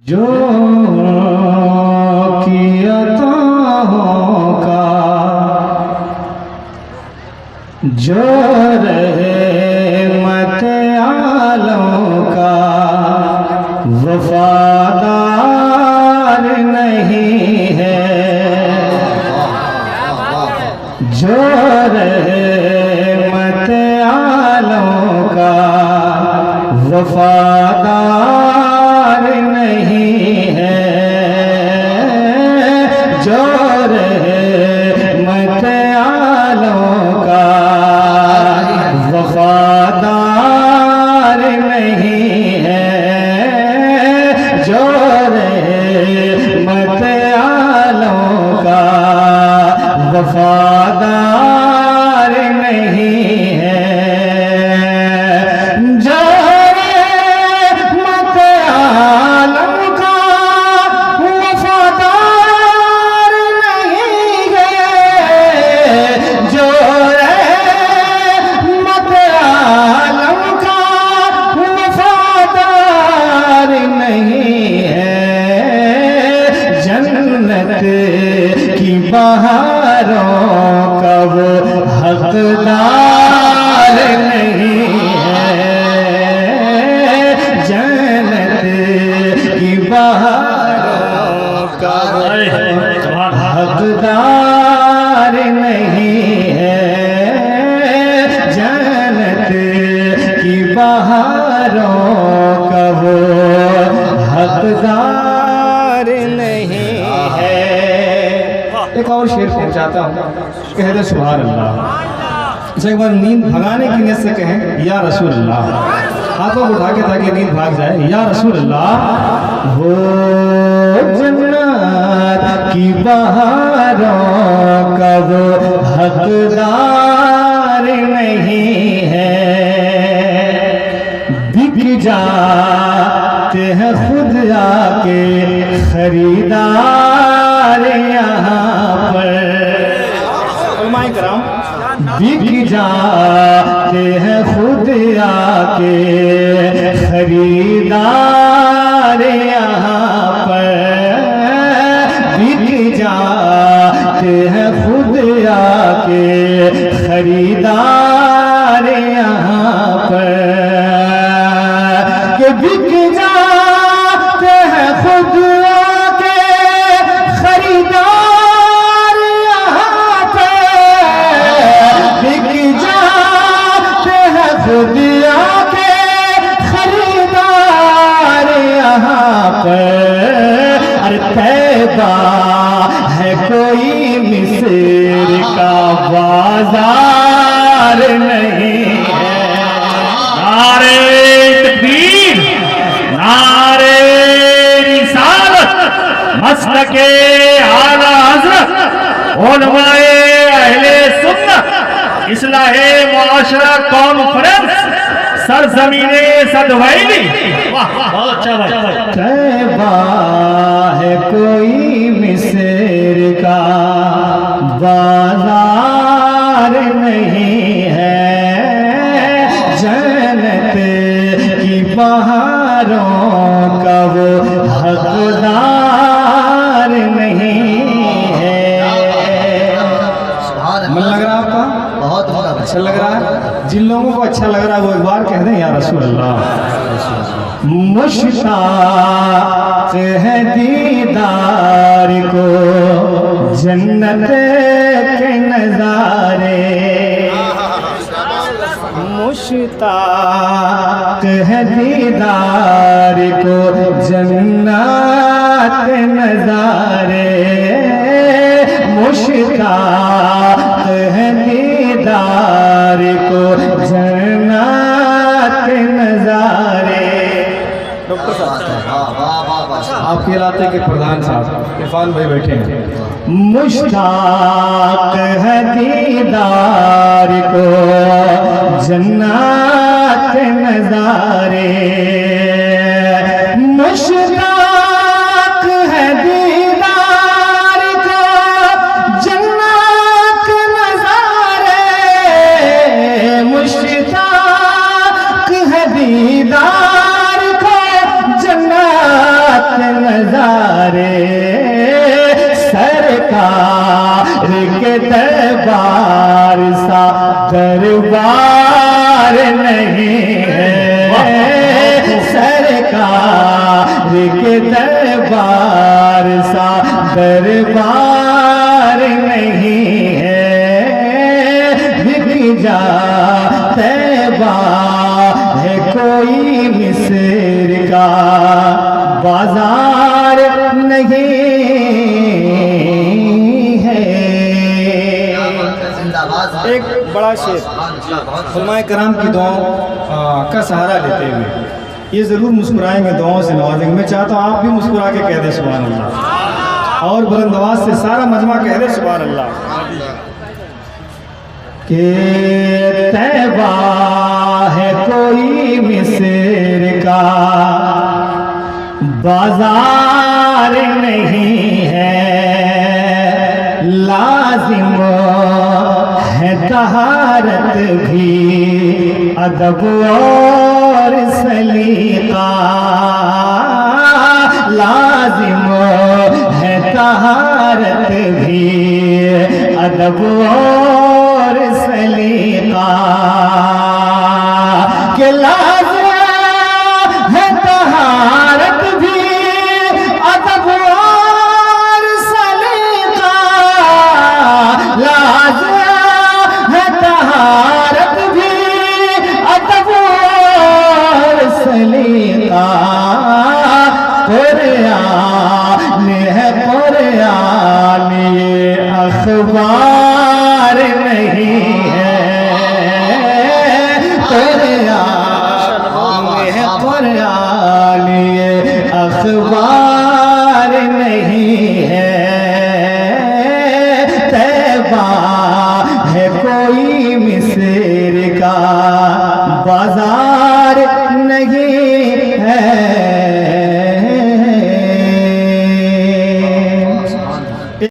जो कियतों का जो रहमत आलम का वफादार नहीं है, जो रहमत आलम का वफादार नहीं है, जो रहमत आलम का वफादार नहीं है, जो रहमत आलम का वफादार नहीं है, जो रहमत आलम का वफादार नहीं है, जो रहमत आलम का वफादार नहीं है, जन्नत की बहारों का वो हकदार नहीं है, जन्नत की बहारों का वो हकदार नहीं है, जन्नत की बहारों का वो हकदार नहीं है। एक और शेर पहुंचाता हूँ, कह दे सुभान अल्लाह। अच्छा एक बार नींद भगाने की नीयत से कहें या रसूल अल्लाह, हाथों को उठा के ताकि नींद भाग जाए, या रसूल अल्लाह। हो जन्नत की बहारों का वो हकदार नहीं है, बिक जाते हैं खुद आके खरीदार यहाँ पर, बिक जाते हैं खुद आके खरीदार यहाँ पर, बिक जाते हैं खुद आके खरीदार यहाँ पर, कि बिक जाते हैं खुद आके खरीदार यहाँ पे, बिक जाते हैं खुद आके खरीदार यहाँ पे। अरे तैबा है कोई मिस्र का बाजार नहीं है, नारे तकबीर, नारे रिसालत, मसलके आला हज़रत, उलमाए अहले सुन्नत, इस्लाहे मुआशरा कॉन्फ्रेंस, सरजमीने सदवैली। वाह बहुत अच्छा भाई। तैबा है कोई मिस्र का बाजार नहीं है, जन्नत की बहारों का वो हकदार नहीं है। मन लग रहा आपका? बहुत अच्छा लग रहा है। जिन लोगों को अच्छा लग रहा है वो एक बार कह दें या रसूल अल्लाह। मुश्ताक है दीदार को जन्नत के नजारे, मुश्ताक है दीदार को जन्नत के नजारे, मुश्ताक है दीदार को जन्नत के नजारे। डॉक्टर साहब आपके इलाके के प्रधान साहब इरफान भाई बैठे हैं। मुश्ताक है दीदार को जन्नत के नजारे, मुश्ताक है दीदार को जन्नत के नजारे, मुश्ताक है दीदार को जन्नत नजारे सरकार के दरबार सा दरबार नहीं है, सरकार के दरबार सा दरबार नहीं है। बिक जा तैबा है कोई मिस्र का बाजार नहीं है। एक बड़ा शेर उलमाए कराम की दुआओं का सहारा लेते हुए ये ज़रूर मुस्कुराएंगे, दुआओं से नवाजेंगे। मैं चाहता हूँ आप भी मुस्कुरा के कह दे सुभान अल्लाह, और बुलंद आवाज से सारा मजमा कह दे सुभान अल्लाह। के तैबा है कोई मिस्र का बाजार नहीं है, लाजिम है तहारत भी अदब और सलीका, लाजिम है तहारत भी अदब और सलीका, के लाजिम है तहारत भी अदब और सलीका, लाजिम है तहारत भी अदब और सलीका। कुरान है कुरान ये अखबार नहीं है, कुरान है कुरान ये अखबार नहीं है। तैबा है कोई मिस्र का बाजार